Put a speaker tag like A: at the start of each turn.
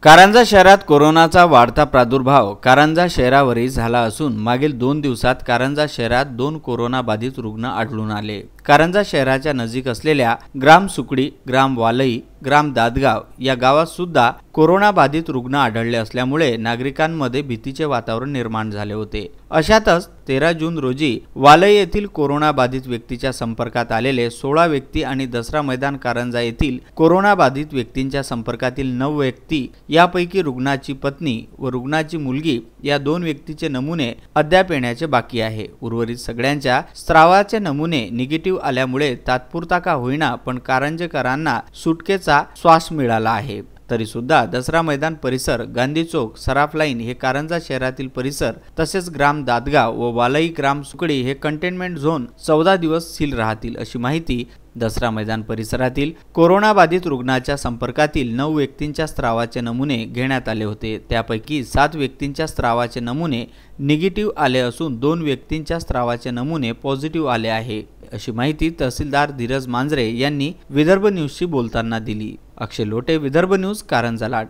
A: कारंजा शहरात कोरोनाचा वाढता प्रादुर्भाव कारंजा शहरावरही झाला असून मागील 2 दिवसात कारंजा शहरात 2 कोरोना बाधित रुग्ण आढळून आले। कारंजा शहराच्या नजीक असलेल्या ग्राम सुकडी, ग्राम वालई, ग्राम दादगाव या गावात सुद्धा कोरोना बाधित रुग्ण आढळले असल्यामुळे नागरिकांमध्ये भीतीचे वातावरण निर्माण झाले होते। अशातच 13 जून रोजी वालई येथील कोरोना बाधित व्यक्तीच्या संपर्कात आलेले 16 व्यक्ती आणि दसरा मैदान कारंजा येथील कोरोना बाधित व्यक्तींच्या संपर्कातील 9 व्यक्ती यापैकी रुग्णाची पत्नी व रुग्णाची मुलगी या 2 व्यक्तीचे नमुने अद्याप येण्याचे बाकी आहे। उर्वरित सगळ्यांच्या स्रावाचे नमुने निगेटिव्ह आल्यामुळे तात्पुरता का होईना पण कारंजेकरांना सुटकेचा श्वास मिळाला आहे। तरी सुद्धा दसरा मैदान परिसर, गांधी चौक, सराफ लाईन हे कारंजा शहरातील परिसर तसेच ग्राम दादगाव व वालई ग्राम सुकडी हे कंटेनमेंट झोन 14 दिवस सील राहतील अशी माहिती दसरा मैदान परिसरातील कोरोना बाधित रुग्णाच्या संपर्कातील 9 व्यक्तींच्या स्रावाचे नमुने घेण्यात आले होते। त्यापैकी 7 व्यक्तींच्या स्रावाचे नमुने निगेटिव्ह आले असून 2 व्यक्तींच्या स्रावाचे नमुने पॉझिटिव्ह आले आहे अशी माहिती तहसीलदार धीरज मांजरे यांनी विदर्भ न्यूजशी बोलताना दिली। अक्षय लोटे, विदर्भ न्यूज, कारंजा लाड।